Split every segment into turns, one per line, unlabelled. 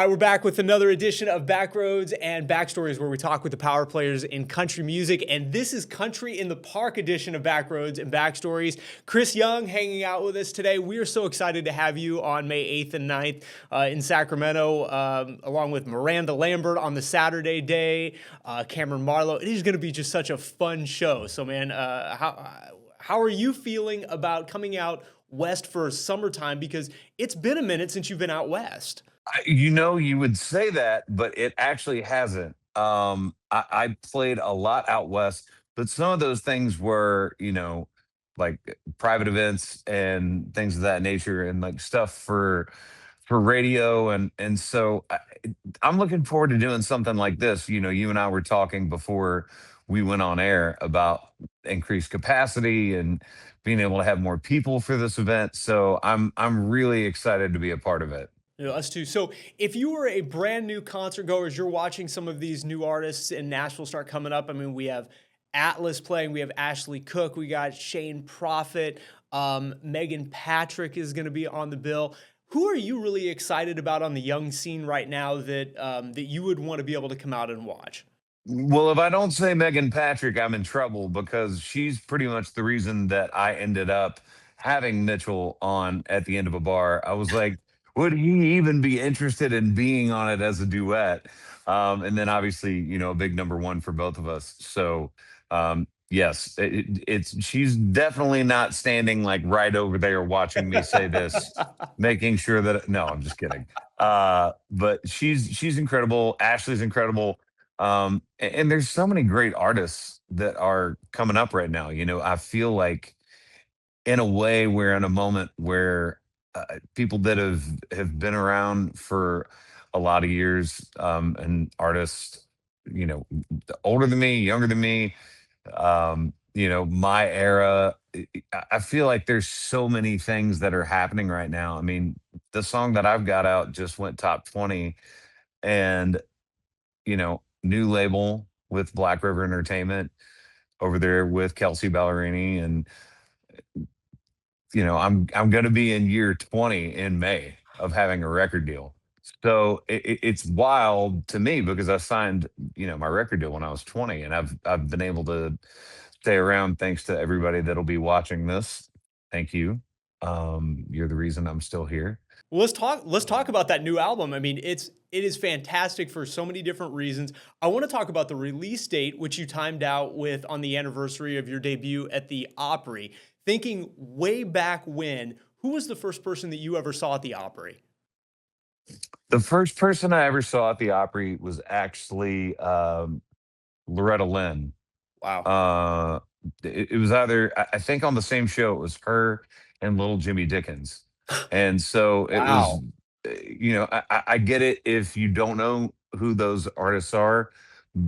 All right, we're back with another edition of Backroads and Backstories, where we talk with the power players in country music. And this is Country in the Park edition of Backroads and Backstories. Chris Young hanging out with us today. We are so excited to have you on May 8th and 9th in Sacramento, along with Miranda Lambert on the Saturday day, Cameron Marlowe. It is going to be just such a fun show. So, man, how are you feeling about coming out west for summertime? Because it's been a minute since you've been out west.
You would say that, but it actually hasn't. I played a lot out west, but some of those things were, like private events and things of that nature, and like stuff for radio, I'm looking forward to doing something like this. You and I were talking before we went on air about increased capacity and being able to have more people for this event. So I'm really excited to be a part of it.
Yeah, us too. So, if you were a brand new concert goer, as you're watching some of these new artists in Nashville start coming up, I mean, we have Atlas playing, we have Ashley Cook, we got Shane Prophet, Megan Patrick is going to be on the bill. Who are you really excited about on the young scene right now that you would want to be able to come out and watch?
Well, if I don't say Megan Patrick, I'm in trouble because she's pretty much the reason that I ended up having Mitchell on at the end of a bar. I was like, would he even be interested in being on it as a duet? And then obviously, a big number one for both of us. So, yes, it's she's definitely not standing like right over there watching me say this, making sure that no, I'm just kidding. But she's incredible. Ashley's incredible. And there's so many great artists that are coming up right now. I feel like in a way we're in a moment where people that have been around for a lot of years, and artists, older than me, younger than me, my era. I feel like there's so many things that are happening right now. I mean, the song that I've got out just went top 20, and new label with Black River Entertainment over there with Kelsey Ballerini. And I'm going to be in year 20 in May of having a record deal. So it's wild to me because I signed, my record deal when I was 20, and I've been able to stay around thanks to everybody that'll be watching this. Thank you. You're the reason I'm still here.
Well, let's talk about that new album. I mean, it is fantastic for so many different reasons. I want to talk about the release date, which you timed out with on the anniversary of your debut at the Opry. Thinking way back when, who was the first person that you ever saw at the Opry?
The first person I ever saw at the Opry was actually Loretta Lynn.
Wow.
Uh, it was either I think on the same show it was her and Little Jimmy Dickens, and so it was.
Wow.
I get it if you don't know who those artists are,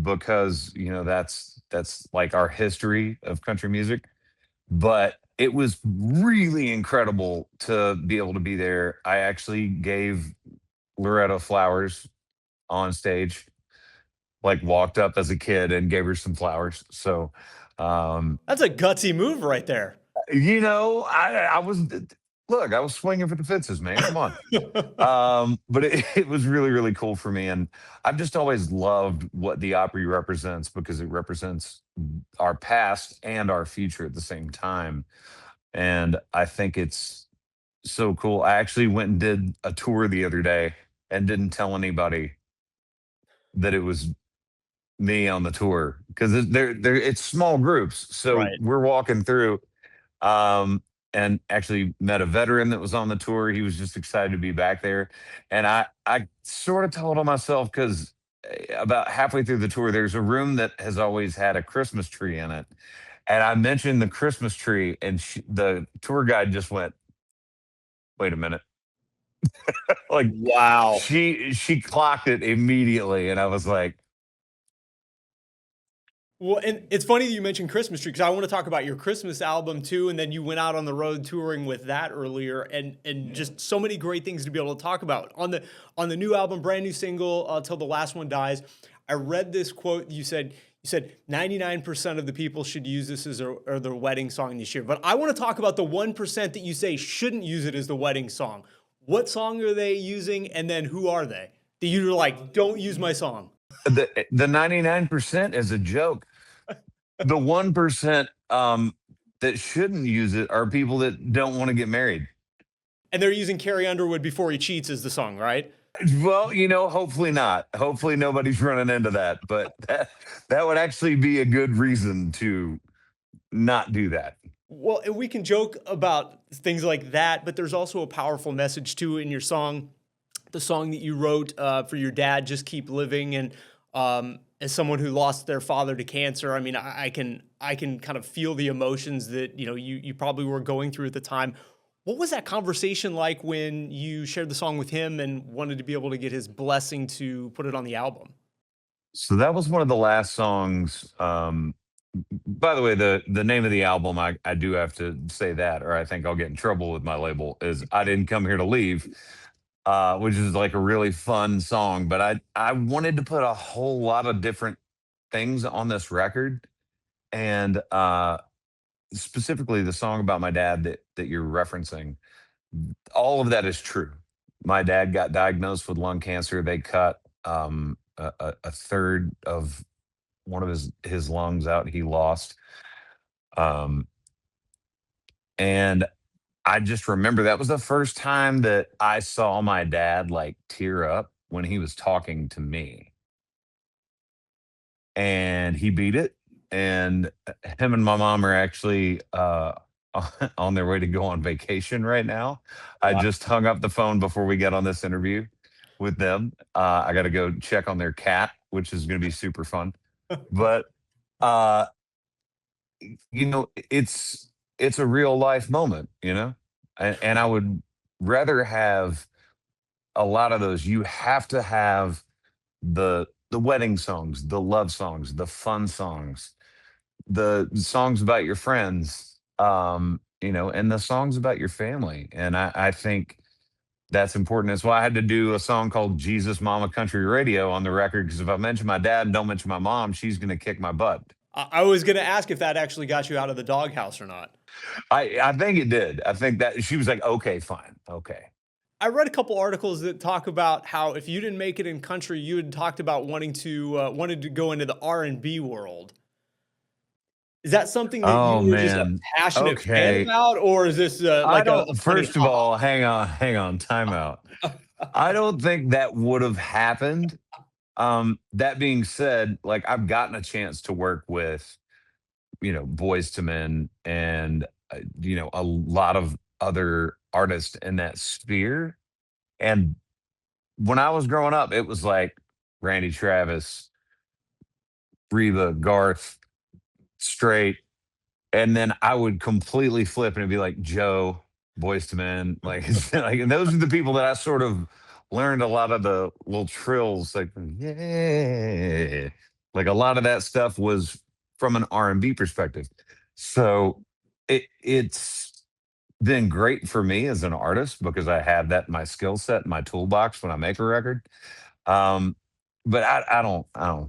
because that's like our history of country music. But it was really incredible to be able to be there. I actually gave Loretta flowers on stage, like walked up as a kid and gave her some flowers. So, um,
That's a gutsy move right there.
I was look, I was swinging for the fences, man. Come on. But it was really, really cool for me. And I've just always loved what the Opry represents because it represents our past and our future at the same time. And I think it's so cool. I actually went and did a tour the other day and didn't tell anybody that it was me on the tour because it's small groups. So
Right.
we're walking through, and actually met a veteran that was on the tour. He was just excited to be back there. And I sort of told on myself because about halfway through the tour, there's a room that has always had a Christmas tree in it. And I mentioned the Christmas tree, and the tour guide just went, "Wait a minute." Like,
Wow.
she clocked it immediately, and I was like,
Well, and it's funny that you mentioned Christmas Tree because I want to talk about your Christmas album too, and then you went out on the road touring with that earlier, and just so many great things to be able to talk about on the new album, brand new single, "Till the Last One Dies." I read this quote. You said 99% of the people should use this as their wedding song this year, but I want to talk about the 1% that you say shouldn't use it as the wedding song. What song are they using, and then who are they? That you're like, don't use my song.
The 99% is a joke. The 1% that shouldn't use it are people that don't want to get married.
And they're using Carrie Underwood before he cheats as the song, right?
Well, hopefully not. Hopefully nobody's running into that, but that would actually be a good reason to not do that.
Well, and we can joke about things like that, but there's also a powerful message too in your song, the song that you wrote for your dad, "Just Keep Living." And as someone who lost their father to cancer, I mean, I can kind of feel the emotions that you probably were going through at the time. What was that conversation like when you shared the song with him and wanted to be able to get his blessing to put it on the album?
So that was one of the last songs. By the way, the name of the album, I do have to say that, or I think I'll get in trouble with my label, is "I Didn't Come Here to Leave," which is like a really fun song. But I wanted to put a whole lot of different things on this record, and specifically the song about my dad that you're referencing. All of that is true. My dad got diagnosed with lung cancer. They cut a third of one of his lungs out. He lost, um, and I just remember that was the first time that I saw my dad like tear up when he was talking to me, and he beat it. And him and my mom are actually on their way to go on vacation right now. I
Wow.
just hung up the phone before we got on this interview with them. I got to go check on their cat, which is going to be super fun. But uh, it's a real life moment, and I would rather have a lot of those. You have to have the wedding songs, the love songs, the fun songs, the songs about your friends, and the songs about your family. And I think that's important. That's why I had to do a song called Jesus Mama Country Radio on the record, because if I mention my dad and don't mention my mom, she's going to kick my butt.
I was going to ask if that actually got you out of the doghouse or not.
I think it did. I think that she was like, okay, fine. Okay.
I read a couple articles that talk about how if you didn't make it in country, you had talked about wanted to go into the R&B world. Is that something that
Oh
you were just a
man.
passionate fan
Okay.
about, or is this
I
like a
don't,
funny
first of
hobby?
all, hang on, time out. I don't think that would have happened. That being said, like I've gotten a chance to work with, Boys to Men and, a lot of other artists in that sphere. And when I was growing up, it was like Randy Travis, Reba, Garth, Straight. And then I would completely flip and it'd be like Joe, Boys to Men, like, like, and those are the people that I sort of learned a lot of the little trills, like yeah, like a lot of that stuff was from an R&B perspective. So it's been great for me as an artist because I have that in my skill set, in my toolbox when I make a record. Um, but I don't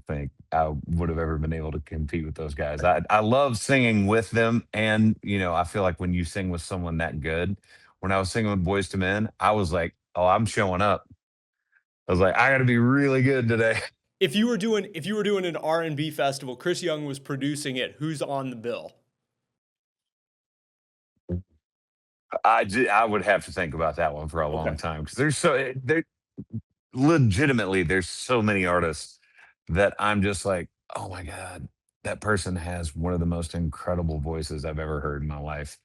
think I would have ever been able to compete with those guys. I love singing with them, and I feel like when you sing with someone that good, when I was singing with Boys to Men, I was like, oh, I'm showing up. I was like, I got to be really good today.
If you were doing an R&B festival, Chris Young was producing it. Who's on the bill?
I would have to think about that one for a
Okay.
long time because there legitimately there's so many artists that I'm just like, oh my god, that person has one of the most incredible voices I've ever heard in my life.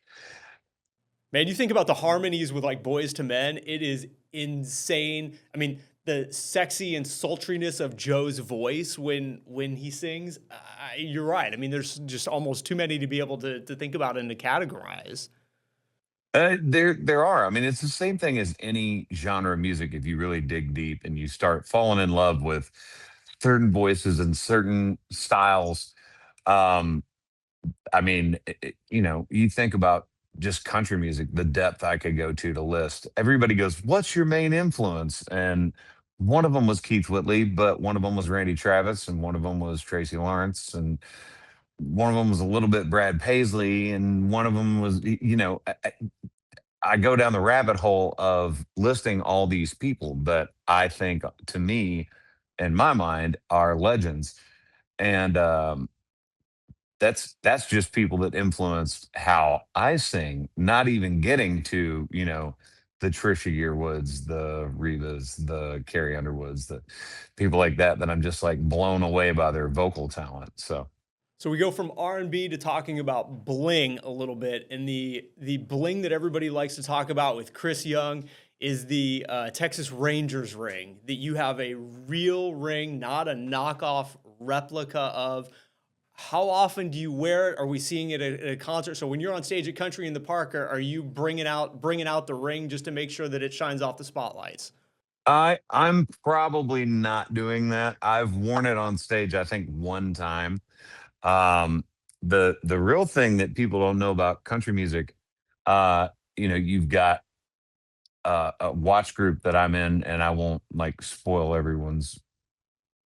Man, you think about the harmonies with like Boys to Men, it is insane. I mean, the sexy and sultriness of Joe's voice when he sings, you're right. I mean, there's just almost too many to be able to think about and to categorize.
There are. I mean, it's the same thing as any genre of music. If you really dig deep and you start falling in love with certain voices and certain styles, um, I mean, you think about just country music, the depth I could go to list. Everybody goes, "What's your main influence?" And one of them was Keith Whitley, but one of them was Randy Travis, and one of them was Tracy Lawrence, and one of them was a little bit Brad Paisley, and one of them was, I go down the rabbit hole of listing all these people, but I think, to me, in my mind, are legends. And that's just people that influenced how I sing, not even getting to, the Trisha Yearwoods, the Revas, the Carrie Underwoods, the people like that, that I'm just like blown away by their vocal talent. So
So we go from R&B to talking about bling a little bit, and the bling that everybody likes to talk about with Chris Young is the Texas Rangers ring. That you have a real ring, not a knockoff replica of. How often do you wear it? Are we seeing it at a concert? So when you're on stage at Country in the Park, are you bringing out the ring just to make sure that it shines off the spotlights?
I'm probably not doing that. I've worn it on stage, I think, one time. Um, the real thing that people don't know about country music, uh, you've got a watch group that I'm in, and I won't like spoil everyone's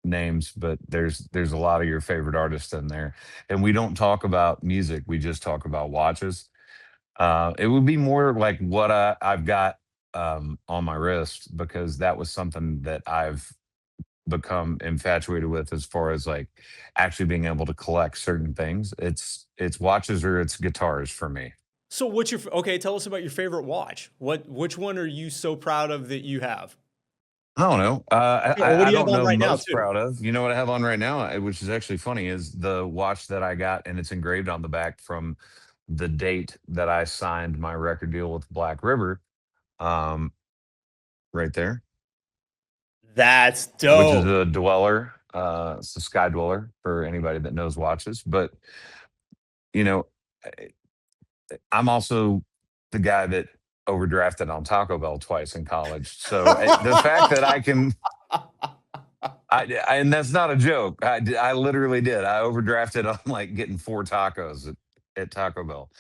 names, but there's a lot of your favorite artists in there, and we don't talk about music. We just talk about watches. It would be more like what I've got on my wrist, because that was something that I've become infatuated with, as far as like actually being able to collect certain things. It's watches or it's guitars for me.
So what's your okay? Tell us about your favorite watch. Which one are you so proud of that you have?
I don't know.
Yeah, or what do
I
you have
don't
on
know
right now
most
too?
proud of. You know what I have on right now, which is actually funny, is the watch that I got, and it's engraved on the back from the date that I signed my record deal with Black River. Um, right there,
That's
which is
dope.
a dweller. It's a sky dweller for anybody that knows watches. But you know, I'm also the guy that overdrafted on Taco Bell twice in college. So the fact that I can, and that's not a joke. I literally did. I overdrafted on like getting four tacos at Taco Bell.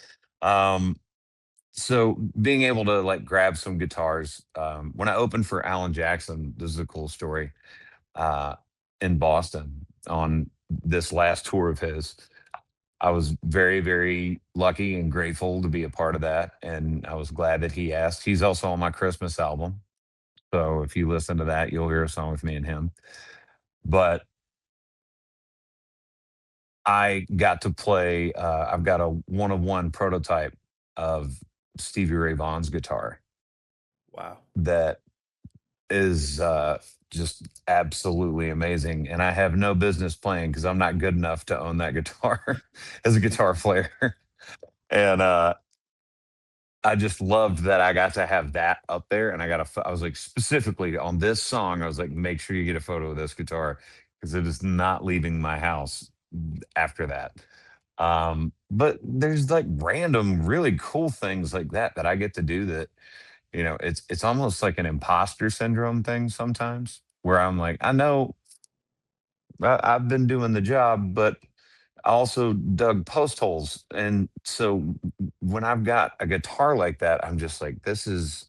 Um, so being able to like grab some guitars, when I opened for Alan Jackson, this is a cool story, uh, in Boston on this last tour of his. I was very, very lucky and grateful to be a part of that. And I was glad that he asked. He's also on my Christmas album. So if you listen to that, you'll hear a song with me and him. But I got to play, I've got a one of one prototype of Stevie Ray Vaughan's guitar
Wow.
that is just absolutely amazing. And I have no business playing because I'm not good enough to own that guitar as a guitar player. And I just loved that I got to have that up there, and I was like, specifically on this song, I was like, make sure you get a photo of this guitar, because it is not leaving my house after that. But there's like random, really cool things like that that I get to do, that, it's almost like an imposter syndrome thing sometimes, where I'm like, I know I've been doing the job, but I also dug post holes. And so when I've got a guitar like that, I'm just like, this is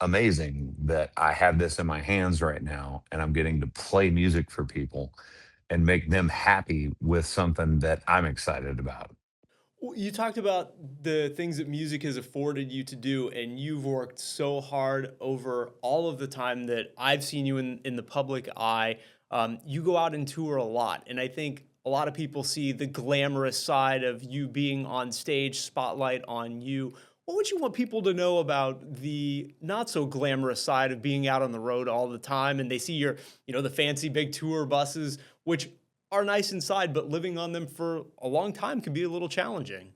amazing that I have this in my hands right now, and I'm getting to play music for people and make them happy with something that I'm excited about.
Well, you talked about the things that music has afforded you to do, and you've worked so hard over all of the time that I've seen you in the public eye. You go out and tour a lot, and I think a lot of people see the glamorous side of you being on stage, spotlight on you. What would you want people to know about the not so glamorous side of being out on the road all the time? And they see the fancy big tour buses, which are nice inside, but living on them for a long time can be a little challenging.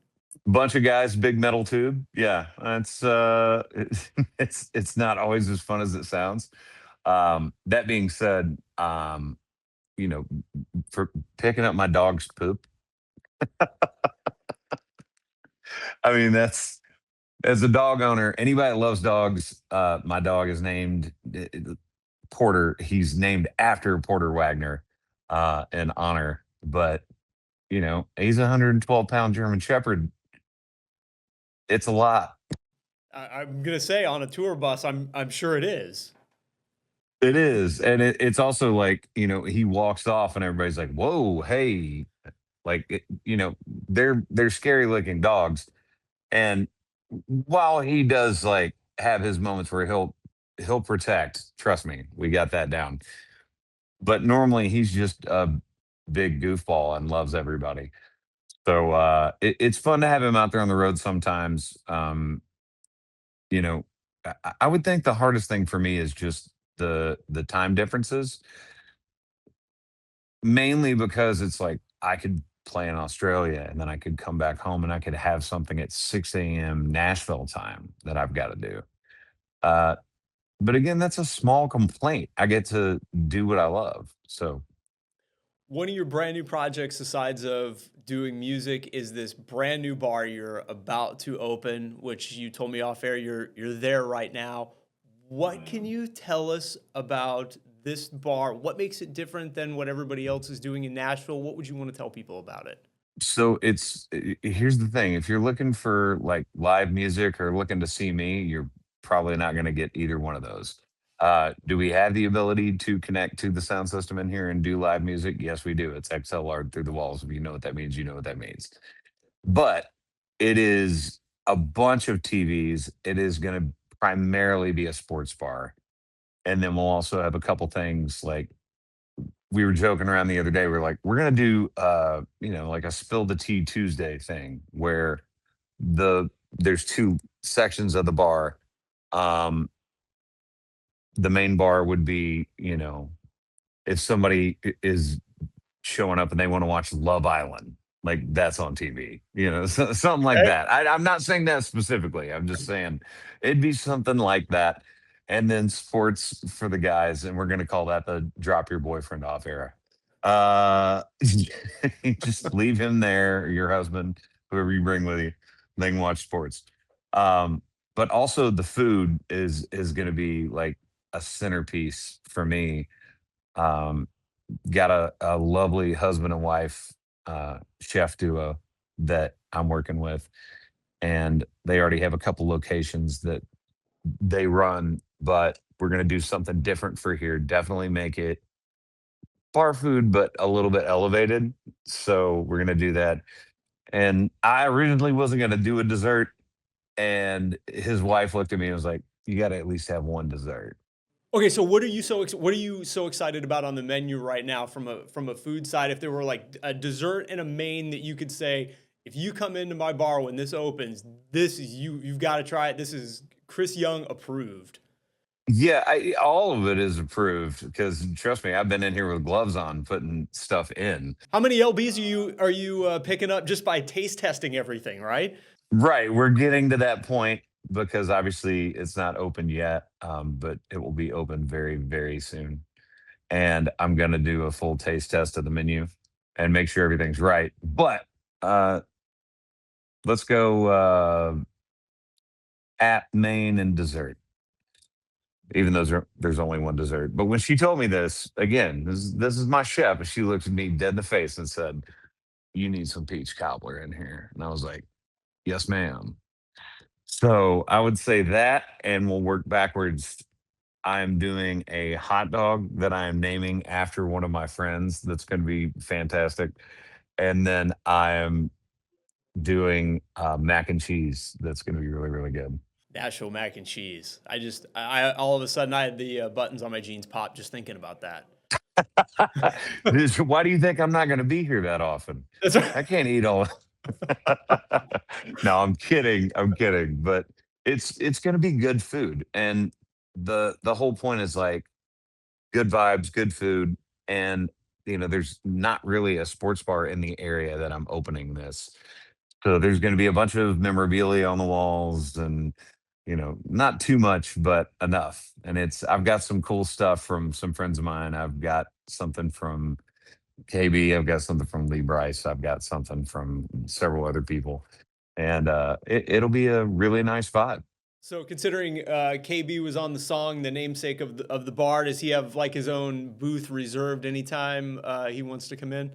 Bunch of guys, big metal tube. Yeah, that's it's not always as fun as it sounds. That being said, you know, for picking up my dog's poop, I mean, that's, as a dog owner, anybody that loves dogs, my dog is named Porter. He's named after Porter Wagner, in honor. But he's a 112-pound German Shepherd. It's a lot.
I'm gonna say on a tour bus, I'm sure it is.
It is, and it's also like, he walks off, and everybody's like, "Whoa, hey!" Like, they're scary looking dogs, and while he does like have his moments where he'll protect. Trust me, we got that down. But normally he's just a big goofball and loves everybody. So it's fun to have him out there on the road sometimes. You know, I would think the hardest thing for me is just the time differences, mainly because it's like I could play in Australia and then I could come back home and I could have something at 6 a.m. Nashville time that I've got to do. Uh, but again, that's a small complaint. I get to do what I love. So
One of your brand new projects, asides of doing music, is this brand new bar you're about to open, which you told me off air you're there right now. What can you tell us about this bar? What makes it different than what everybody else is doing in Nashville? What would you want to tell people about it?
here's the thing. If you're looking for like live music or looking to see me, you're probably not going to get either one of those. Do we have the ability to connect to the sound system in here and do live music? Yes, we do. It's XLR through the walls. If you know what that means, you know what that means. But it is a bunch of TVs. It is going to primarily be a sports bar. And then we'll also have a couple things like we were joking around the other day. We're like, we're gonna do like a spill the tea Tuesday thing where there's two sections of the bar. Um, the main bar would be, if somebody is showing up and they want to watch Love Island, like that's on TV, something like
Okay.
that. I'm not saying that specifically. I'm just saying it'd be something like that. And then sports for the guys, and we're going to call that the drop your boyfriend off era. Uh, just leave him there, or your husband, whoever you bring with you, they can watch sports. But also the food is going to be like a centerpiece for me. Um, got a lovely husband and wife chef duo that I'm working with, and they already have a couple locations that they run. But we're gonna do something different for here. Definitely make it bar food, but a little bit elevated. So we're gonna do that. And I originally wasn't gonna do a dessert, and his wife looked at me and was like, "You got to at least have one dessert."
Okay, so what are you so excited about on the menu right now from a food side? If there were like a dessert and a main that you could say, if you come into my bar when this opens, this is you've got to try it. This is Chris Young approved.
Yeah, all of it is approved because trust me, I've been in here with gloves on putting stuff in.
How many LBs are you picking up just by taste testing everything, right?
Right, we're getting to that point because obviously it's not open yet, but it will be open very, very soon. And I'm gonna do a full taste test of the menu and make sure everything's right. But uh, let's go at main and dessert. Even though there's only one dessert. But when she told me this, again, this is my chef, and she looked at me dead in the face and said, "You need some peach cobbler in here." And I was like, "Yes, ma'am." So I would say that, and we'll work backwards. I'm doing a hot dog that I am naming after one of my friends. That's going to be fantastic. And then I am doing mac and cheese. That's going to be really, really good.
Nashville mac and cheese. I all of a sudden I had the buttons on my jeans pop just thinking about that.
Why do you think I'm not going to be here that often?
That's right.
I can't eat all. No, I'm kidding. I'm kidding. But it's going to be good food, and the whole point is like good vibes, good food, and there's not really a sports bar in the area that I'm opening this. So there's going to be a bunch of memorabilia on the walls and not too much, but enough. And I've got some cool stuff from some friends of mine. I've got something from KB. I've got something from Lee Bryce. I've got something from several other people. And it'll be a really nice vibe.
So considering KB was on the song, the namesake of the bar, does he have like his own booth reserved anytime he wants to come in?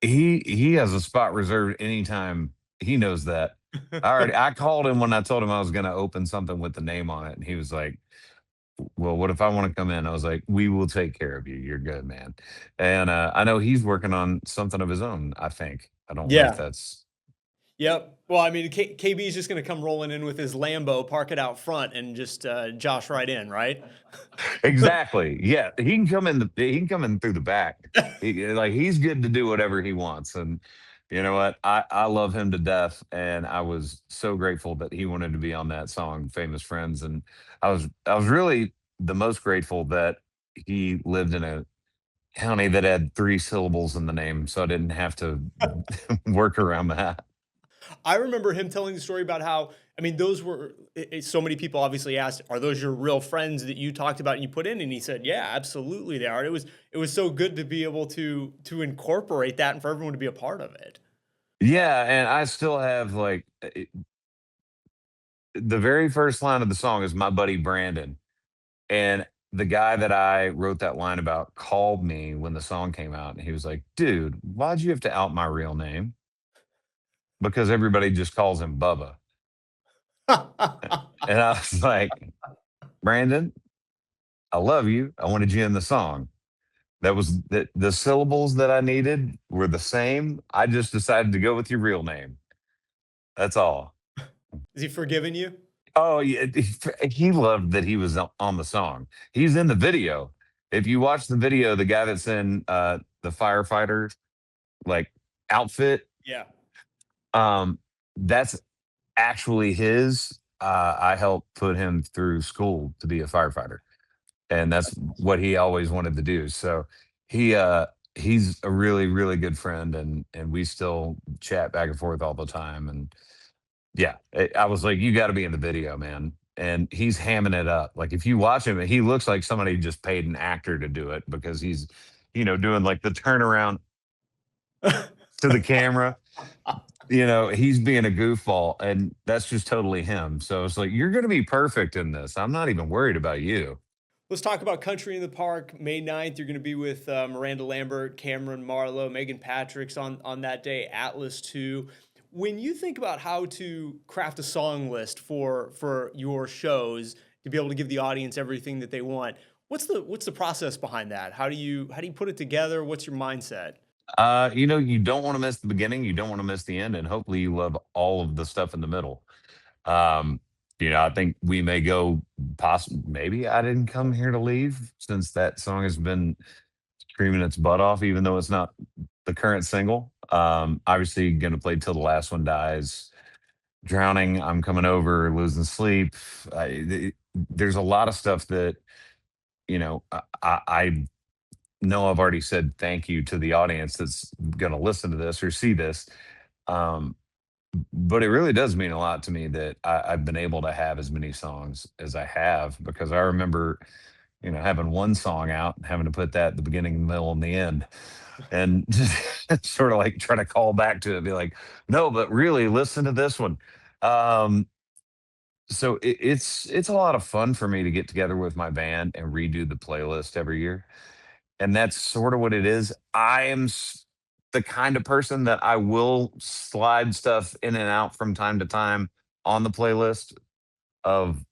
He has a spot reserved anytime. He knows that. I called him when I told him I was going to open something with the name on it, and he was like, "Well, what if I want to come in?" I was like, "We will take care of you. You're good, man." And I know he's working on something of his own. I think. I don't know if
Yeah.
that's
Yep. Well, I mean, KB is just going to come rolling in with his Lambo, park it out front, and just josh right in, right?
Exactly. Yeah, he can come in. He can come in through the back. Like he's good to do whatever he wants. And you know what? I love him to death. And I was so grateful that he wanted to be on that song, "Famous Friends." And I was really the most grateful that he lived in a county that had three syllables in the name, so I didn't have to work around that.
I remember him telling the story about how, I mean, those were so many people obviously asked, "Are those your real friends that you talked about and you put in?" And he said, "Yeah, absolutely they are." And it was so good to be able to incorporate that and for everyone to be a part of it.
Yeah, and I still have like the very first line of the song is my buddy Brandon. And the guy that I wrote that line about called me when the song came out, and he was like, "Dude, why'd you have to out my real name? Because everybody just calls him Bubba." And I was like, "Brandon, I love you. I wanted you in the song. That was the syllables that I needed were the same. I just decided to go with your real name. That's all."
Is he forgiving you?
Oh, yeah, he loved that he was on the song. He's in the video. If you watch the video, the guy that's in the firefighter like outfit,
Yeah.
um, that's actually his. I helped put him through school to be a firefighter, and that's what he always wanted to do. So he he's a really, really good friend, and we still chat back and forth all the time. And yeah, I was like, "You gotta be in the video, man." And he's hamming it up. Like, if you watch him, he looks like somebody just paid an actor to do it because he's, doing, like, the turnaround to the camera. He's being a goofball, and that's just totally him. So it's like, "You're gonna be perfect in this. I'm not even worried about you."
Let's talk about Country in the Park, May 9th. You're going to be with Miranda Lambert, Cameron Marlowe, Megan Patrick's on that day, Atlas too. When you think about how to craft a song list for your shows to be able to give the audience everything that they want, what's the process behind that? How do you put it together? What's your mindset?
You don't wanna miss the beginning, you don't wanna miss the end, and hopefully you love all of the stuff in the middle. Um, I think we may go maybe "I Didn't Come Here to Leave," since that song has been screaming its butt off, even though it's not the current single. Obviously, gonna play "Till the Last One Dies," "Drowning," "I'm Coming Over," "Losing Sleep." There's a lot of stuff that, I know I've already said thank you to the audience that's gonna listen to this or see this. Um, but it really does mean a lot to me that I've been able to have as many songs as I have, because I remember, having one song out and having to put that at the beginning, the middle, and the end, and just sort of like trying to call back to it, be like, "No, but really, listen to this one." Um, so it's a lot of fun for me to get together with my band and redo the playlist every year, and that's sort of what it is. I am the kind of person that I will slide stuff in and out from time to time on the playlist of,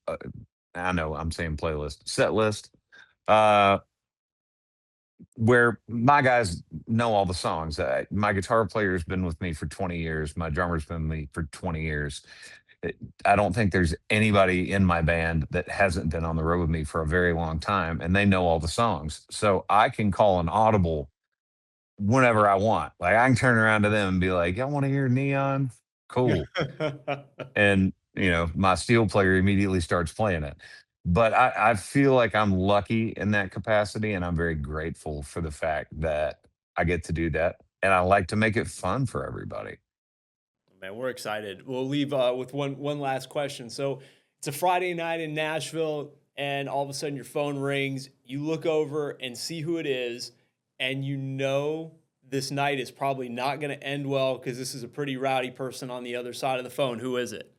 I know I'm saying playlist, set list, uh, where my guys know all the songs. My guitar player's been with me for 20 years. My drummer's been with me for 20 years. It- I don't think there's anybody in my band that hasn't been on the road with me for a very long time, and they know all the songs. So I can call an audible whenever I want. Like, I can turn around to them and be like, "Y'all want to hear Neon? Cool." And my steel player immediately starts playing it. But I feel like I'm lucky in that capacity, and I'm very grateful for the fact that I get to do that, and I like to make it fun for everybody.
Man, we're excited. We'll leave with one last question. So it's a Friday night in Nashville, and all of a sudden your phone rings. You look over and see who it is, and you know this night is probably not going to end well because this is a pretty rowdy person on the other side of the phone. Who is it?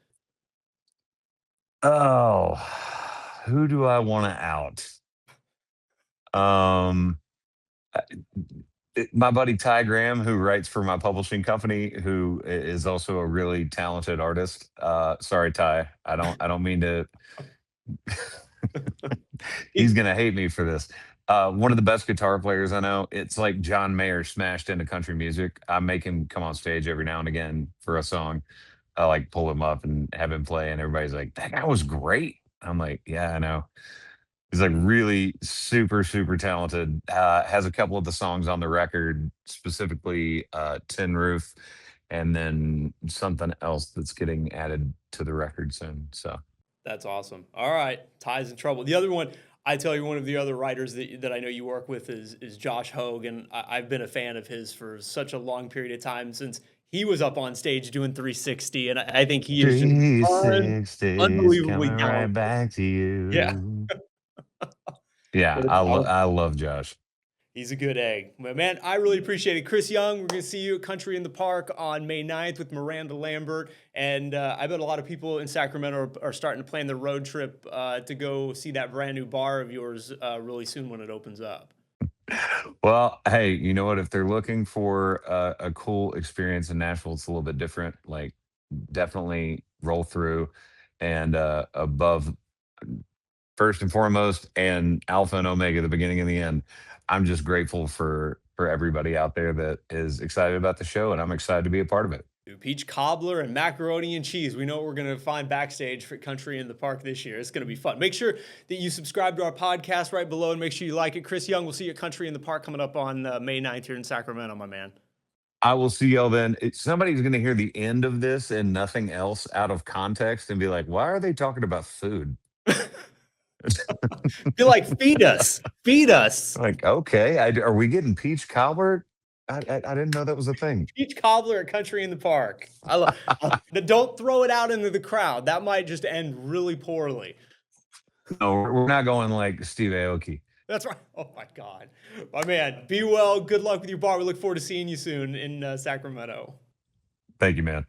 Oh, who do I want to out? Um, uh, my buddy Ty Graham, who writes for my publishing company, who is also a really talented artist. Sorry, Ty. I don't mean to. He's
He's
gonna hate me for this. One of the best guitar players I know. It's like John Mayer smashed into country music. I make him come on stage every now and again for a song. I like pull him up and have him play, and everybody's like, "That guy was great." I'm like, "Yeah, I know." He's like really super, super talented. Has a couple of the songs on the record, specifically Tin Roof, and then something else that's getting added to the record soon. So
That's awesome. All right, Ty's in trouble. The other one, I tell you, one of the other writers that I know you work with is Josh Hogue, and I've been a fan of his for such a long period of time since he was up on stage doing 360, and I think he is just
360's
unbelievably
coming right
talented.
back to
Yeah,
you. Yeah,
but it's awesome.
I love Josh.
He's a good egg. But man, I really appreciate it. Chris Young, we're going to see you at Country in the Park on May 9th with Miranda Lambert. And I bet a lot of people in Sacramento are starting to plan their road trip to go see that brand new bar of yours really soon when it opens up.
Well, hey, you know what? If they're looking for a cool experience in Nashville, it's a little bit different. Like, definitely roll through and above first and foremost and alpha and omega, the beginning and the end. I'm just grateful for everybody out there that is excited about the show, and I'm excited to be a part of it.
Dude, peach cobbler and macaroni and cheese. We know what we're going to find backstage for Country in the Park this year. It's going to be fun. Make sure that you subscribe to our podcast right below and make sure you like it. Chris Young, we'll see you at Country in the Park coming up on May 9th here in Sacramento, my man.
I will see y'all then. Somebody's going to hear the end of this and nothing else out of context and be like, "Why are they talking about food?"
Feel like, feed us. Feed us.
Like, okay, are we getting peach cobbler? I didn't know that was a thing.
Peach cobbler at Country in the Park. Don't throw it out into the crowd. That might just end really poorly.
No, we're not going like Steve Aoki.
That's right. Oh my God, my man. Be well. Good luck with your bar. We look forward to seeing you soon in Sacramento.
Thank you, man.